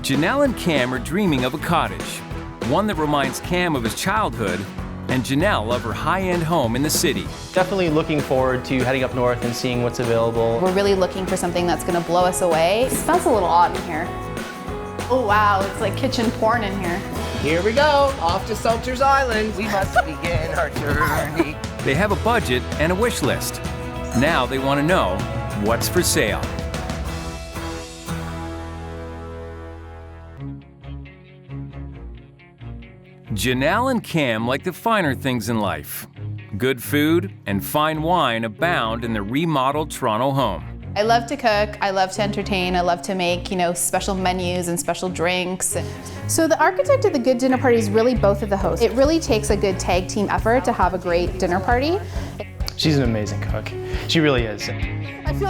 Janelle and Cam are dreaming of a cottage, one that reminds Cam of his childhood and Janelle of her high-end home in the city. Definitely looking forward to heading up north and seeing what's available. We're really looking for something that's going to blow us away. It smells a little odd in here. Oh wow, it's like kitchen porn in here. Here we go, off to Salter's Island. We must begin our journey. They have a budget and a wish list. Now they want to know what's for sale. Janelle and Cam like the finer things in life. Good food and fine wine abound in the remodeled Toronto home. I love to cook, I love to entertain, I love to make, special menus and special drinks. So the architect of the good dinner party is really both of the hosts. It really takes a good tag team effort to have a great dinner party. She's an amazing cook. She really is.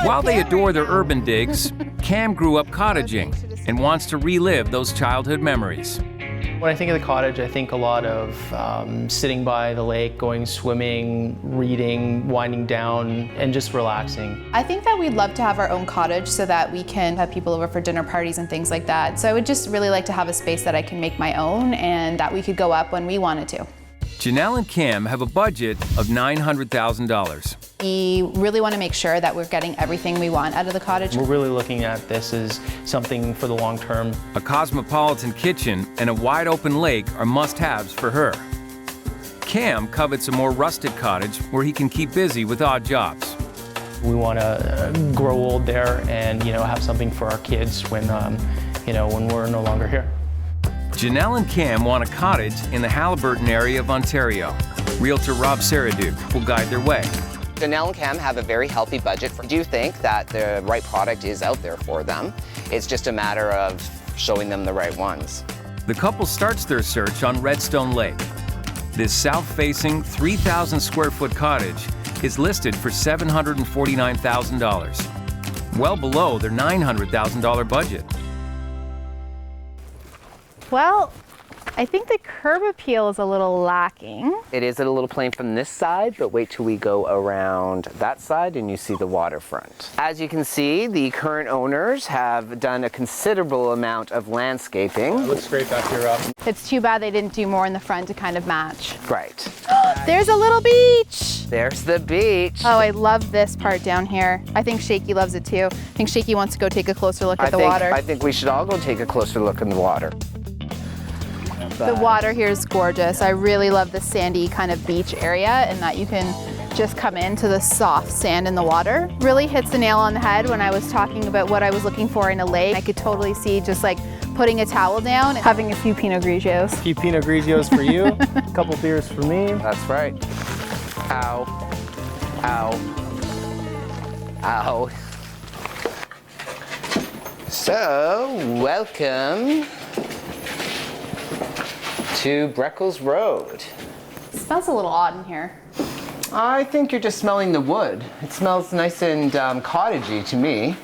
While they adore their urban digs, Cam grew up cottaging and wants to relive those childhood memories. When I think of the cottage, I think a lot of sitting by the lake, going swimming, reading, winding down, and just relaxing. I think that we'd love to have our own cottage so that we can have people over for dinner parties and things like that. So I would just really like to have a space that I can make my own and that we could go up when we wanted to. Janelle and Cam have a budget of $900,000. We really want to make sure that we're getting everything we want out of the cottage. We're really looking at this as something for the long term. A cosmopolitan kitchen and a wide open lake are must-haves for her. Cam covets a more rustic cottage where he can keep busy with odd jobs. We want to grow old there and have something for our kids when when we're no longer here. Janelle and Cam want a cottage in the Haliburton area of Ontario. Realtor Rob Saraduke will guide their way. Janelle and Cam have a very healthy budget. I do think that the right product is out there for them. It's just a matter of showing them the right ones. The couple starts their search on Redstone Lake. This south-facing 3,000 square foot cottage is listed for $749,000, well below their $900,000 budget. Well, I think the curb appeal is a little lacking. It is a little plain from this side, but wait till we go around that side and you see the waterfront. As you can see, the current owners have done a considerable amount of landscaping. It looks great back here, Rob. It's too bad they didn't do more in the front to kind of match. Right. There's a little beach! There's the beach. Oh, I love this part down here. I think Shaky loves it too. I think Shaky wants to go take a closer look at the water. I think we should all go take a closer look in the water. The water here is gorgeous. I really love the sandy kind of beach area and that you can just come into the soft sand in the water. Really hits the nail on the head when I was talking about what I was looking for in a lake. I could totally see just like putting a towel down and having a few Pinot Grigios. A few Pinot Grigios for you, a couple beers for me. That's right. Ow. Ow. Ow. So, welcome to Breckles Road. It smells a little odd in here. I think you're just smelling the wood. It smells nice and cottagey to me.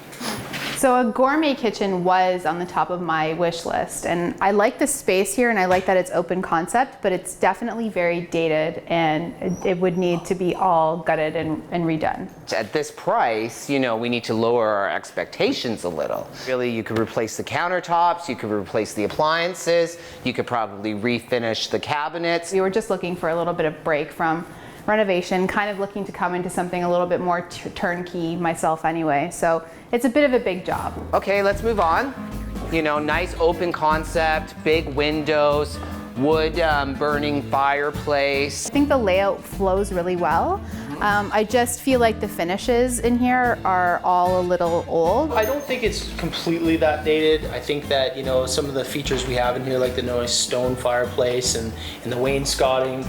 So a gourmet kitchen was on the top of my wish list, and I like the space here and I like that it's open concept, but it's definitely very dated and it would need to be all gutted and redone. At this price, we need to lower our expectations a little. Really, you could replace the countertops, you could replace the appliances, you could probably refinish the cabinets. We were just looking for a little bit of break from renovation, kind of looking to come into something a little bit more turnkey myself anyway. So it's a bit of a big job. Okay, let's move on. Nice open concept, big windows, wood burning fireplace. I think the layout flows really well. I just feel like the finishes in here are all a little old. I don't think it's completely that dated. I think that, some of the features we have in here, like the nice stone fireplace and the wainscoting,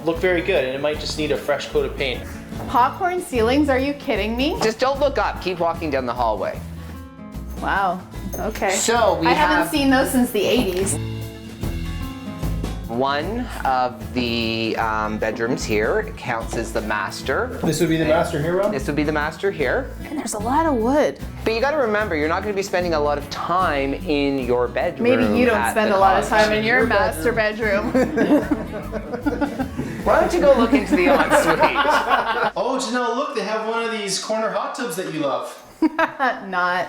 look very good, and it might just need a fresh coat of paint. Popcorn ceilings, are you kidding me? Just don't look up, keep walking down the hallway. Wow, okay. So I haven't seen those since the 80s. One of the bedrooms here counts as the master. This would be the master here, Rob? This would be the master here. And there's a lot of wood. But you got to remember, you're not going to be spending a lot of time in your bedroom. Maybe you don't spend a lot of time in your master bedroom. Why don't you go look into the ensuite? Oh, Janelle, look, they have one of these corner hot tubs that you love. Not.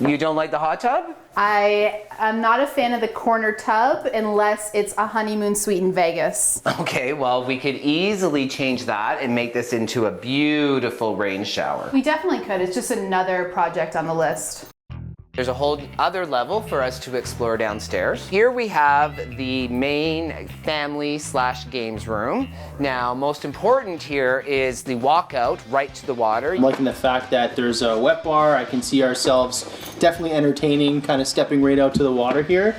You don't like the hot tub? I am not a fan of the corner tub unless it's a honeymoon suite in Vegas. Okay, well, we could easily change that and make this into a beautiful rain shower. We definitely could. It's just another project on the list. There's a whole other level for us to explore downstairs. Here we have the main family/games room. Now, most important here is the walkout right to the water. I'm liking the fact that there's a wet bar. I can see ourselves definitely entertaining, kind of stepping right out to the water here.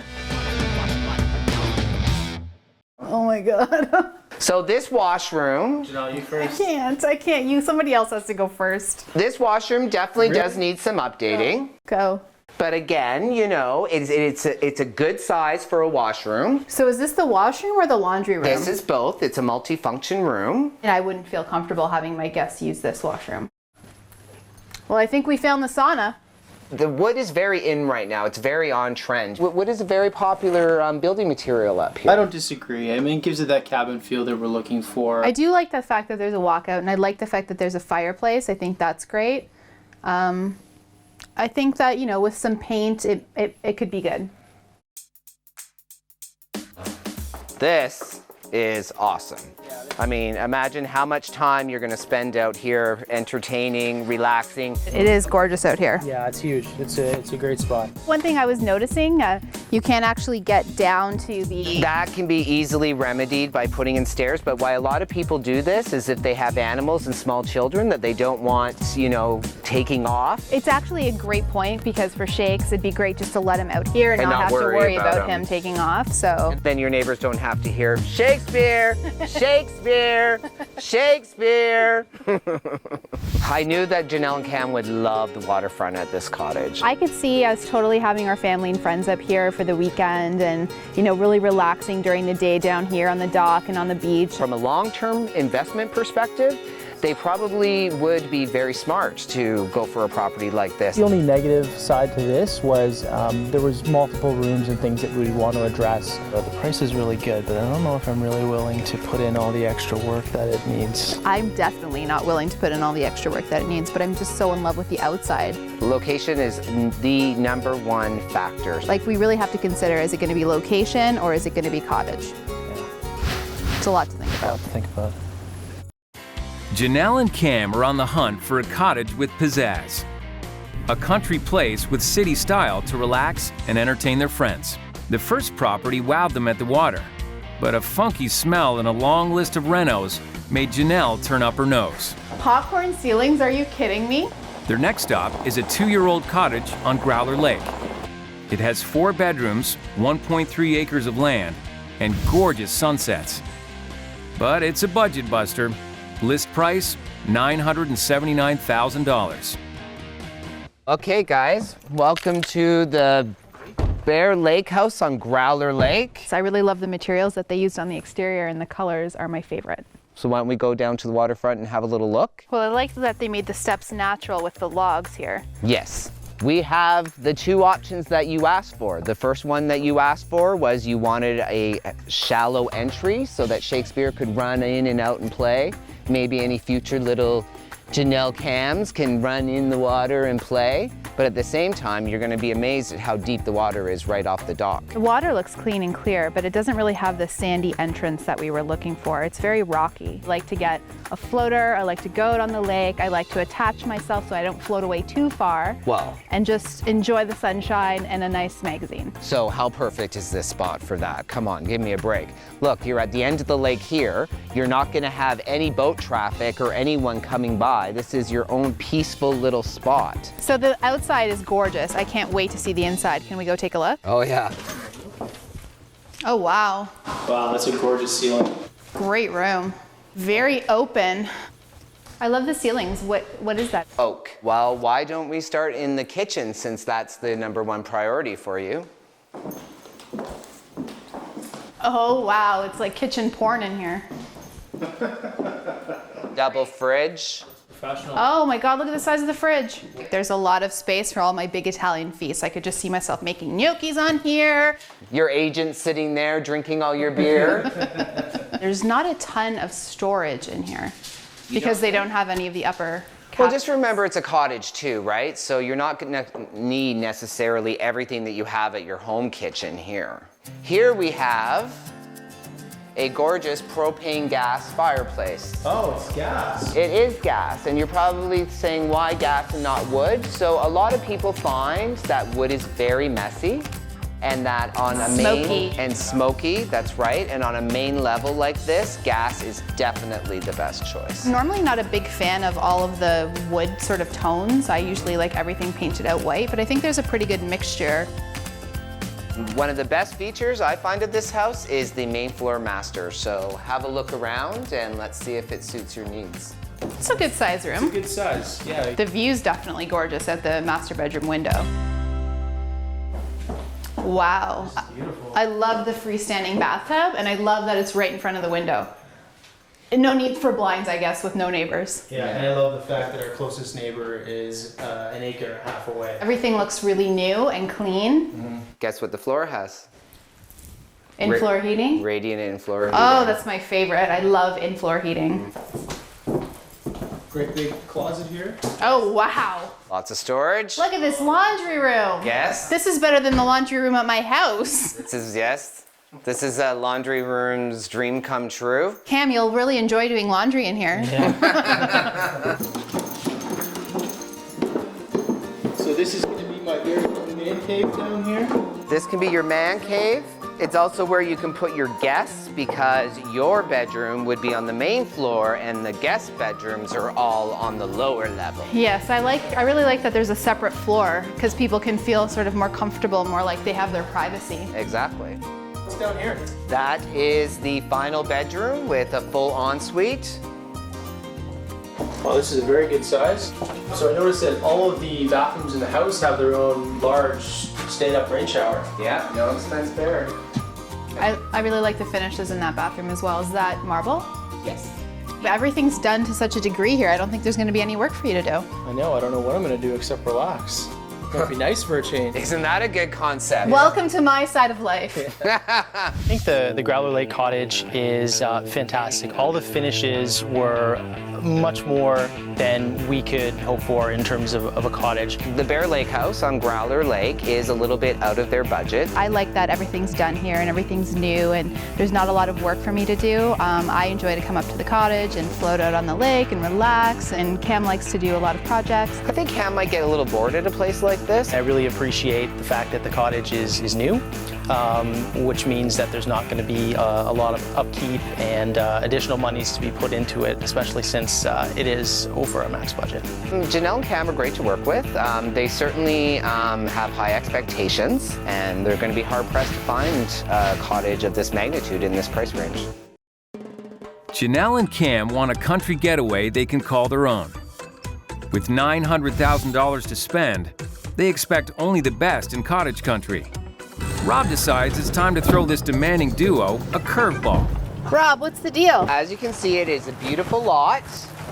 Oh my God. So this washroom, Janelle, you first. I can't. Somebody else has to go first. this washroom definitely does need some updating. Go. But again, you know, it's a good size for a washroom. So is this the washroom or the laundry room? This is both. It's a multi-function room. And I wouldn't feel comfortable having my guests use this washroom. Well, I think we found the sauna. The wood is very in right now. It's very on trend. Wood is a very popular building material up here. I don't disagree. I mean, it gives it that cabin feel that we're looking for. I do like the fact that there's a walkout, and I like the fact that there's a fireplace. I think that's great. I think that, you know, with some paint, it could be good. This is awesome. I mean, imagine how much time you're going to spend out here entertaining, relaxing. It is gorgeous out here. Yeah, it's huge. It's a great spot. One thing I was noticing, you can't actually get down to the... That can be easily remedied by putting in stairs, but why a lot of people do this is if they have animals and small children that they don't want, you know, taking off. It's actually a great point because for Shakes, it'd be great just to let him out here and not have to worry about him taking off, so... Then your neighbors don't have to hear, Shakespeare, Shakespeare, Shakespeare. I knew that Janelle and Cam would love the waterfront at this cottage. I could see us totally having our family and friends up here for the weekend and, you know, really relaxing during the day down here on the dock and on the beach. From a long-term investment perspective, they probably would be very smart to go for a property like this. The only negative side to this was there was multiple rooms and things that we want to address. The price is really good, but I don't know if I'm really willing to put in all the extra work that it needs. I'm definitely not willing to put in all the extra work that it needs, but I'm just so in love with the outside. Location is the #1 factor. Like, we really have to consider, is it going to be location or is it going to be cottage? Yeah. It's a lot to think about. To think about. Janelle and Cam are on the hunt for a cottage with pizzazz. A country place with city style to relax and entertain their friends. The first property wowed them at the water, but a funky smell and a long list of renos made Janelle turn up her nose. Popcorn ceilings, are you kidding me? Their next stop is a 2-year-old cottage on Growler Lake. It has 4 bedrooms, 1.3 acres of land, and gorgeous sunsets. But it's a budget buster. List price, $979,000. Okay guys, welcome to the Bear Lake House on Growler Lake. So I really love the materials that they used on the exterior, and the colors are my favorite. So why don't we go down to the waterfront and have a little look? Well, I like that they made the steps natural with the logs here. Yes. We have the 2 options that you asked for. The first one that you asked for was you wanted a shallow entry so that Shakespeare could run in and out and play. Maybe any future little Janelle Cams can run in the water and play. But at the same time, you're gonna be amazed at how deep the water is right off the dock. The water looks clean and clear, but it doesn't really have the sandy entrance that we were looking for. It's very rocky. I like to get a floater, I like to go out on the lake, I like to attach myself so I don't float away too far. Wow. And just enjoy the sunshine and a nice magazine. So how perfect is this spot for that? Come on, give me a break. Look, you're at the end of the lake here. You're not gonna have any boat traffic or anyone coming by. This is your own peaceful little spot. So the outside is gorgeous. I can't wait to see the inside. Can we go take a look? Oh yeah. Oh, wow. Wow, that's a gorgeous ceiling. Great room. Very open. I love the ceilings. What is that? Oak. Well, why don't we start in the kitchen since that's the #1 priority for you? Oh, wow. It's like kitchen porn in here. Double fridge. Professional. Oh my God, look at the size of the fridge. There's a lot of space for all my big Italian feasts. I could just see myself making gnocchis on here. Your agent sitting there drinking all your beer. There's not a ton of storage in here because they don't have any of the upper Well, just remember it's a cottage too, right? So you're not gonna need necessarily everything that you have at your home kitchen here. Here we have a gorgeous propane gas fireplace. Oh, it's gas. It is gas, and you're probably saying why gas and not wood? So a lot of people find that wood is very messy, and that on a main and smoky, that's right, and on a main level like this, gas is definitely the best choice. Normally not a big fan of all of the wood sort of tones. I usually like everything painted out white, but I think there's a pretty good mixture. One of the best features I find of this house is the main floor master. So have a look around and let's see if it suits your needs. It's a good size room. It's a good size, yeah. The view's definitely gorgeous at the master bedroom window. Wow. Beautiful. I love the freestanding bathtub, and I love that it's right in front of the window. And no need for blinds, I guess, with no neighbors. Yeah, and I love the fact that our closest neighbor is an acre and a half away. Everything looks really new and clean. Guess what the floor has? In-floor heating. Radiant in-floor heating. Oh, that's my favorite. I love in-floor heating. Great big closet here. Oh, wow. Lots of storage. Look at this laundry room. Yes. This is better than the laundry room at my house. This is a laundry room's dream come true. Cam, you'll really enjoy doing laundry in here. Yeah. So this is going to be my very own man cave down here. This can be your man cave. It's also where you can put your guests because your bedroom would be on the main floor and the guest bedrooms are all on the lower level. Yes, I really like that there's a separate floor because people can feel sort of more comfortable, more like they have their privacy. Exactly. What's down here? That is the final bedroom with a full ensuite. Well, this is a very good size. So I noticed that all of the bathrooms in the house have their own large stand-up rain shower. Yeah, no expense spared. I really like the finishes in that bathroom as well. Is that marble? Yes. But everything's done to such a degree here. I don't think there's going to be any work for you to do. I know, I don't know what I'm going to do except relax. It'd be nice for a change. Isn't that a good concept? Welcome to my side of life. I think the Growler Lake Cottage is fantastic. All the finishes were much more than we could hope for in terms of a cottage. The Bear Lake House on Growler Lake is a little bit out of their budget. I like that everything's done here and everything's new and there's not a lot of work for me to do. I enjoy to come up to the cottage and float out on the lake and relax, and Cam likes to do a lot of projects. I think Cam might get a little bored at a place like this. I really appreciate the fact that the cottage is new, which means that there's not going to be a lot of upkeep and additional monies to be put into it, especially since it is over a max budget. Janelle and Cam are great to work with. They certainly have high expectations, and they're going to be hard-pressed to find a cottage of this magnitude in this price range. Janelle and Cam want a country getaway they can call their own. With $900,000 to spend, they expect only the best in cottage country. Rob decides it's time to throw this demanding duo a curveball. Rob, what's the deal? As you can see, it is a beautiful lot.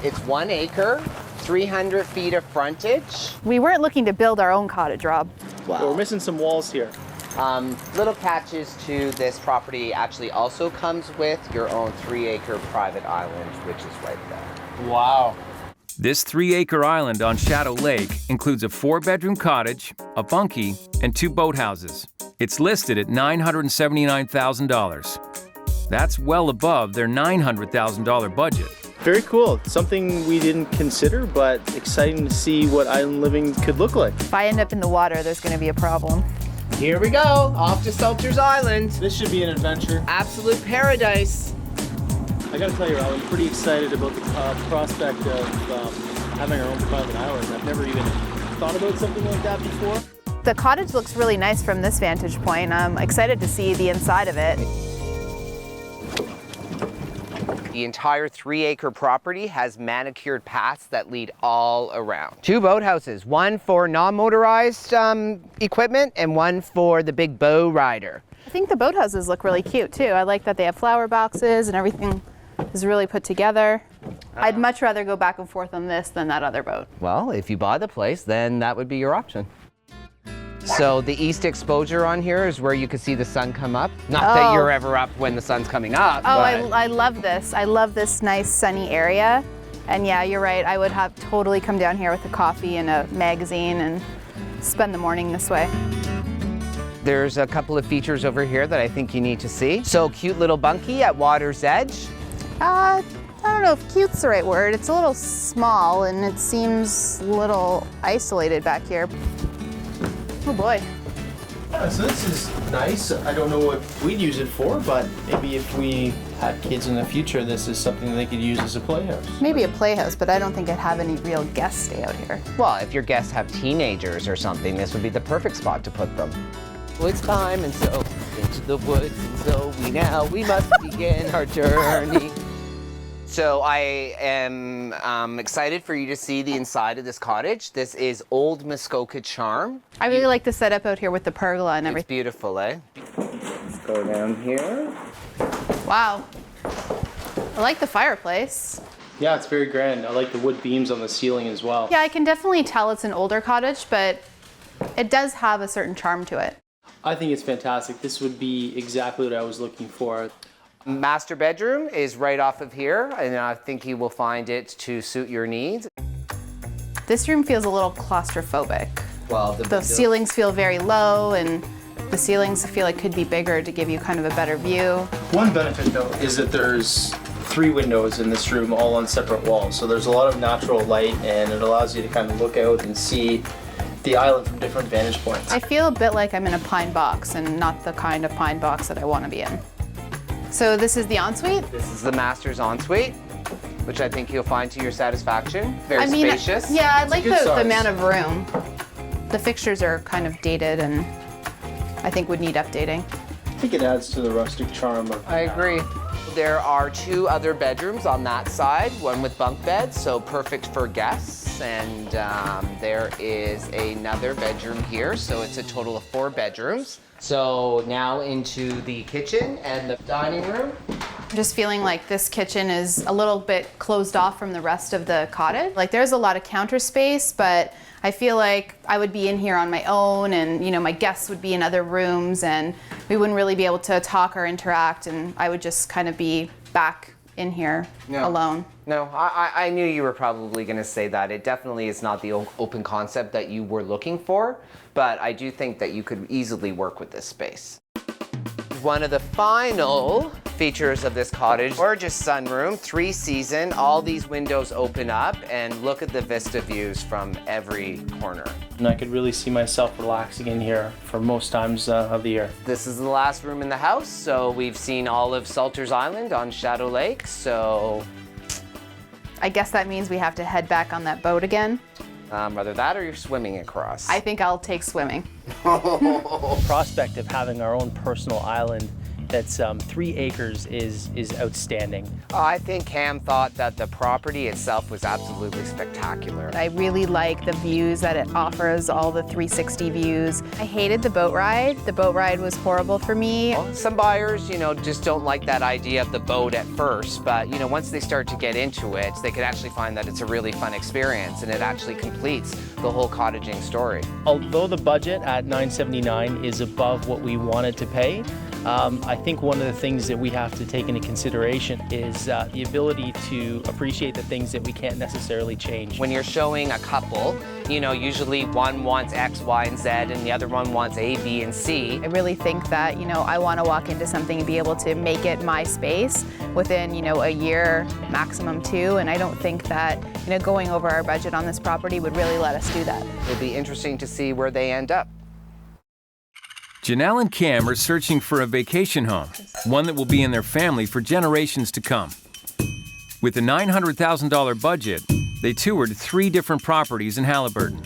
It's 1 acre, 300 feet of frontage. We weren't looking to build our own cottage, Rob. Well, we're missing some walls here. Little catches to this property actually also comes with your own 3-acre private island, which is right there. Wow. This 3-acre island on Shadow Lake includes a 4-bedroom cottage, a bunkie, and 2 boathouses. It's listed at $979,000. That's well above their $900,000 budget. Very cool. Something we didn't consider, but exciting to see what island living could look like. If I end up in the water, there's going to be a problem. Here we go, off to Salter's Island. This should be an adventure. Absolute paradise. I gotta tell you, Rob, I'm pretty excited about the prospect of having our own private island. I've never even thought about something like that before. The cottage looks really nice from this vantage point. I'm excited to see the inside of it. The entire 3-acre property has manicured paths that lead all around. 2 boathouses, one for non-motorized equipment and one for the big bow rider. I think the boathouses look really cute too. I like that they have flower boxes and everything is really put together. I'd much rather go back and forth on this than that other boat. Well, if you buy the place, then that would be your option. So the east exposure on here is where you can see the sun come up. Not that you're ever up when the sun's coming up. Oh, but I love this. I love this nice sunny area. And yeah, you're right. I would have totally come down here with a coffee and a magazine and spend the morning this way. There's a couple of features over here that I think you need to see. So cute little bunkie at water's edge. I don't know if cute's the right word. It's a little small and it seems a little isolated back here. Oh boy. Yeah, so this is nice. I don't know what we'd use it for, but maybe if we had kids in the future, this is something they could use as a playhouse. Maybe a playhouse, but I don't think I'd have any real guests stay out here. Well, if your guests have teenagers or something, this would be the perfect spot to put them. Well, it's time, and so into the woods, and so we must begin our journey. So I am excited for you to see the inside of this cottage. This is old Muskoka charm. I really like the setup out here with the pergola and It's everything. beautiful, eh? Let's go down here. Wow. I like the fireplace. Yeah, it's very grand. I like the wood beams on the ceiling as well. Yeah, I can definitely tell it's an older cottage, but it does have a certain charm to it. I think it's fantastic. This would be exactly what I was looking for. Master bedroom is right off of here, and I think you will find it to suit your needs. This room feels a little claustrophobic. Well, The ceilings feel very low, and the ceilings I feel like could be bigger to give you kind of a better view. One benefit though is that there's 3 windows in this room all on separate walls. So there's a lot of natural light and it allows you to kind of look out and see the island from different vantage points. I feel a bit like I'm in a pine box and not the kind of pine box that I want to be in. So this is the ensuite? This is the master's ensuite, which I think you'll find to your satisfaction. Very spacious. Yeah, I like good the size. amount of room. The fixtures are kind of dated and I think would need updating. I think it adds to the rustic charm of I agree. There are 2 other bedrooms on that side, one with bunk beds, so perfect for guests. And there is another bedroom here, so it's a total of 4 bedrooms. So now into the kitchen and the dining room. I'm just feeling like this kitchen is a little bit closed off from the rest of the cottage. Like there's a lot of counter space, but I feel like I would be in here on my own and my guests would be in other rooms and we wouldn't really be able to talk or interact and I would just kind of be back in here alone. No, I knew you were probably going to say that. It definitely is not the open concept that you were looking for, but I do think that you could easily work with this space. One of the final features of this cottage, gorgeous sunroom, 3-season, all these windows open up and look at the vista views from every corner. and I could really see myself relaxing in here for most times of the year. This is the last room in the house, so we've seen all of Salters Island on Shadow Lake, so I guess that means we have to head back on that boat again. Either that or you're swimming across. I think I'll take swimming. The prospect of having our own personal island that's 3 acres is outstanding. I think Cam thought that the property itself was absolutely spectacular. I really like the views that it offers, all the 360 views. I hated the boat ride. The boat ride was horrible for me. Some buyers, just don't like that idea of the boat at first, but once they start to get into it, they can actually find that it's a really fun experience and it actually completes the whole cottaging story. Although the budget at $979 is above what we wanted to pay, I think one of the things that we have to take into consideration is the ability to appreciate the things that we can't necessarily change. When you're showing a couple, usually one wants X, Y, and Z, and the other one wants A, B, and C. I really think that, I want to walk into something and be able to make it my space within, a year, maximum 2, and I don't think that, going over our budget on this property would really let us do that. It'll be interesting to see where they end up. Janelle and Cam are searching for a vacation home, one that will be in their family for generations to come. With a $900,000 budget, they toured 3 different properties in Halliburton.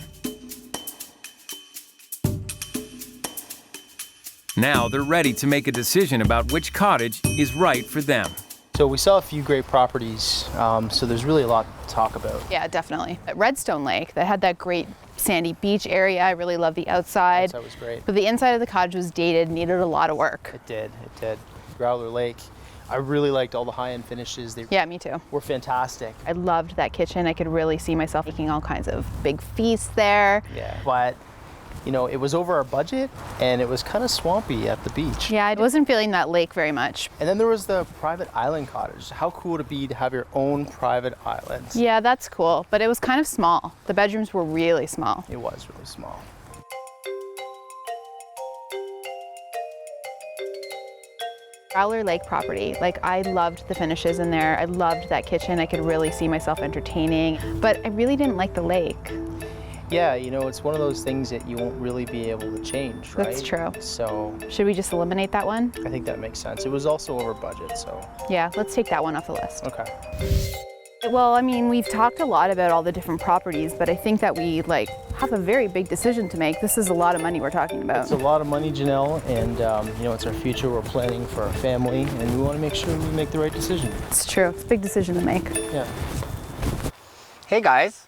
Now they're ready to make a decision about which cottage is right for them. So we saw a few great properties, so there's really a lot to talk about. Yeah, definitely. At Redstone Lake, that had that great sandy beach area. I really love the outside. That was great. But the inside of the cottage was dated, needed a lot of work. It did. Growler Lake, I really liked all the high-end finishes. They Yeah, me too. were fantastic. I loved that kitchen. I could really see myself making all kinds of big feasts there. Yeah. But you know, it was over our budget and it was kind of swampy at the beach. Yeah, I wasn't feeling that lake very much. And then there was the private island cottage. How cool would it be to have your own private island? Yeah, that's cool, but it was kind of small. The bedrooms were really small. It was really small. Growler Lake property, like I loved the finishes in there. I loved that kitchen. I could really see myself entertaining, but I really didn't like the lake. Yeah, you know, it's one of those things that you won't really be able to change, right? That's true. So Should we just eliminate that one? I think that makes sense. It was also over budget, so. Yeah, let's take that one off the list. Okay. Well, I mean, we've talked a lot about all the different properties, but I think that we have a very big decision to make. This is a lot of money we're talking about. It's a lot of money, Janelle, and you know, it's our future. We're planning for our family, and we want to make sure we make the right decision. It's true. It's a big decision to make. Yeah. Hey guys,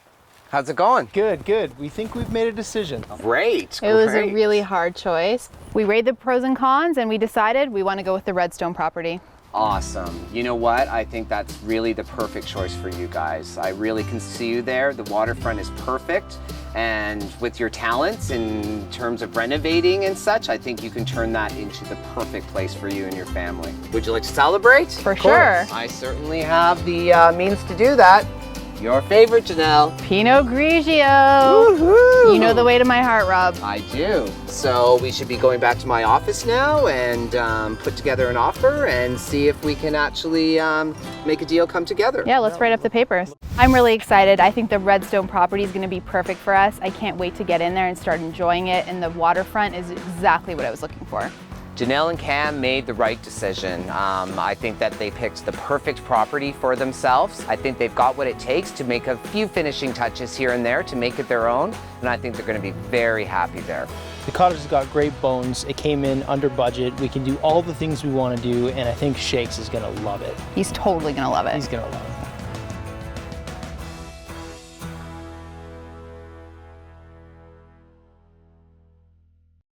how's it going? Good, good. We think we've made a decision. Great. It was a really hard choice. We weighed the pros and cons, and we decided we want to go with the Redstone property. Awesome. You know what? I think that's really the perfect choice for you guys. I really can see you there. The waterfront is perfect. And with your talents in terms of renovating and such, I think you can turn that into the perfect place for you and your family. Would you like to celebrate? For sure. I certainly have the means to do that. Your favorite, Janelle. Pinot Grigio. Woohoo! You know the way to my heart, Rob. I do. So we should be going back to my office now and put together an offer and see if we can actually make a deal come together. Yeah, let's write up the papers. I'm really excited. I think the Redstone property is going to be perfect for us. I can't wait to get in there and start enjoying it, and the waterfront is exactly what I was looking for. Janelle and Cam made the right decision. I think that they picked the perfect property for themselves. I think they've got what it takes to make a few finishing touches here and there to make it their own, and I think they're going to be very happy there. The cottage has got great bones. It came in under budget. We can do all the things we want to do, and I think Shakes is going to love it. He's totally going to love it. He's going to love it.